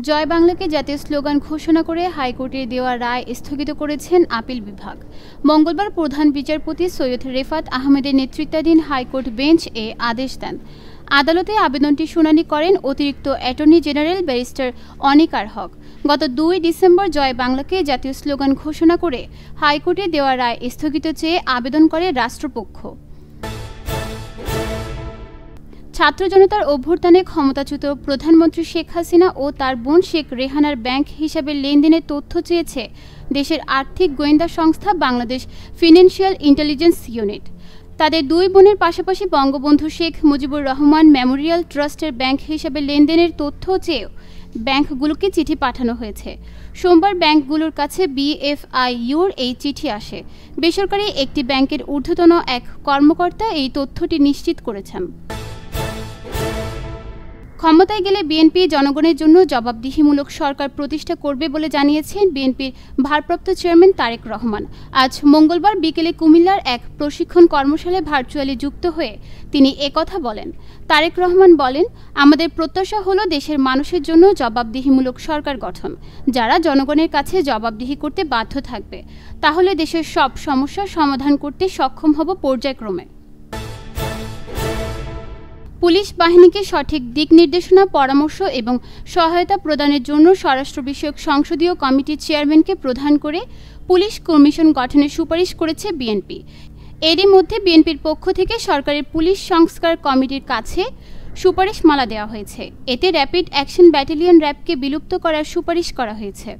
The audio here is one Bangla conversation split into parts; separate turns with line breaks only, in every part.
জয় বাংলাকে জাতীয় স্লোগান ঘোষণা করে হাইকোর্টের দেওয়া রায় স্থগিত করেছেন আপিল বিভাগ। মঙ্গলবার প্রধান বিচারপতি সৈয়দ রেফাত আহমেদের নেতৃত্বাধীন হাইকোর্ট বেঞ্চ এ আদেশ দেন। আদালতে আবেদনটি শুনানি করেন অতিরিক্ত অ্যাটর্নি জেনারেল ব্যারিস্টার অনিকার হক। গত 2 ডিসেম্বর জয় বাংলাকে জাতীয় স্লোগান ঘোষণা করে হাইকোর্টে দেওয়া রায় স্থগিত চেয়ে আবেদন করে রাষ্ট্রপক্ষ। ছাত্র জনতার অভ্যুত্থানে ক্ষমতাচ্যুত প্রধানমন্ত্রী শেখ হাসিনা ও তার বোন শেখ রেহানার ব্যাংক হিসাবে লেনদেনের তথ্য চেয়েছে দেশের আর্থিক গোয়েন্দা সংস্থা বাংলাদেশ ফিনান্সিয়াল ইন্টেলিজেন্স ইউনিট। তাদের 2 বোনের পাশাপাশি বঙ্গবন্ধু শেখ মুজিবুর রহমান মেমোরিয়াল ট্রাস্টের ব্যাংক হিসাবে লেনদেনের তথ্য চেয়েও ব্যাংকগুলোকে চিঠি পাঠানো হয়েছে। সোমবার ব্যাংকগুলোর কাছে বিএফআইইউর এই চিঠি আসে। বেসরকারি একটি ব্যাংকের ঊর্ধ্বতন এক কর্মকর্তা এই তথ্যটি নিশ্চিত করেছেন। ক্ষমতায় গেলে বিএনপি জনগণের জন্য জবাবদিহিমূলক সরকার প্রতিষ্ঠা করবে বলে জানিয়েছেন বিএনপির ভারপ্রাপ্ত চেয়ারম্যান তারেক রহমান। আজ মঙ্গলবার বিকেলে কুমিল্লার এক প্রশিক্ষণ কর্মশালায় ভার্চুয়ালি যুক্ত হয়ে তিনি একথা বলেন। তারেক রহমান বলেন, আমাদের প্রত্যাশা হলো দেশের মানুষের জন্য জবাবদিহিমূলক সরকার গঠন, যারা জনগণের কাছে জবাবদিহি করতে বাধ্য থাকবে। তাহলে দেশের সব সমস্যার সমাধান করতে সক্ষম হব পর্যায়ক্রমে। পুলিশ বাহিনীকে সঠিক দিক নির্দেশনা, পরামর্শ এবং সহায়তা প্রদানের জন্য স্বরাষ্ট্র বিষয়ক সংসদীয় কমিটির চেয়ারম্যানকে প্রধান করে পুলিশ কমিশন গঠনের সুপারিশ করেছে বিএনপি। এরই মধ্যে বিএনপির পক্ষ থেকে সরকারের পুলিশ সংস্কার কমিটির কাছে সুপারিশমালা দেওয়া হয়েছে। এতে র্যাপিড অ্যাকশন ব্যাটালিয়ন র্যাবকে বিলুপ্ত করার সুপারিশ করা হয়েছে।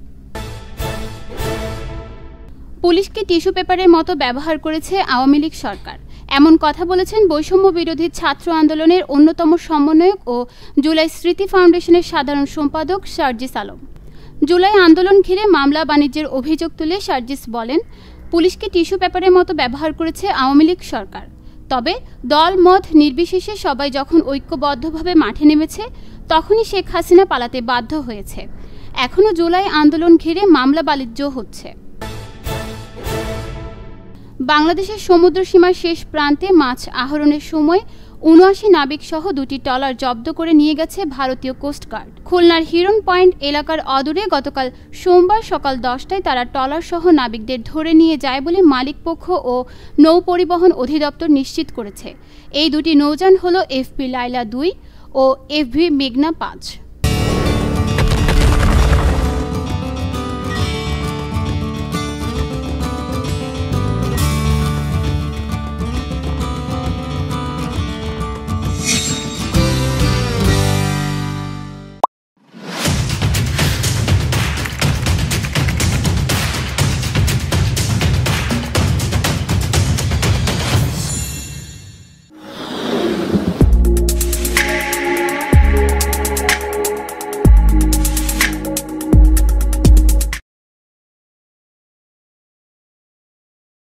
পুলিশকে টিস্যু পেপারের মতো ব্যবহার করেছে আওয়ামী লীগ সরকার, এমন কথা বলেছেন বৈষম্য বিরোধী ছাত্র আন্দোলনের অন্যতম সমন্বয়ক ও জুলাই স্মৃতি ফাউন্ডেশনের সাধারণ সম্পাদক সার্জিস আলম। জুলাই আন্দোলন ঘিরে মামলা বাণিজ্যের অভিযোগ তুলে সার্জিস বলেন, পুলিশকে টিস্যু পেপারের মতো ব্যবহার করেছে আওয়ামী লীগ সরকার। তবে দল মত নির্বিশেষে সবাই যখন ঐক্যবদ্ধভাবে মাঠে নেমেছে, তখনই শেখ হাসিনা পালাতে বাধ্য হয়েছে। এখনও জুলাই আন্দোলন ঘিরে মামলা বাণিজ্য হচ্ছে। বাংলাদেশের সমুদ্র সীমার শেষ প্রান্তে মাছ আহরণের সময় ৭৯ নাবিক সহ 2টি ট্রলার জব্দ করে নিয়ে গেছে ভারতীয় কোস্টগার্ড। খুলনার হিরন পয়েন্ট এলাকার অদূরে গতকাল সোমবার সকাল 10টায় তারা ট্রলার সহ নাবিকদের ধরে নিয়ে যায় বলে মালিকপক্ষ ও নৌ পরিবহন অধিদপ্তর নিশ্চিত করেছে। এই 2টি নৌযান হল এফবি লায়লা 2 ও এফবি মেঘনা 5।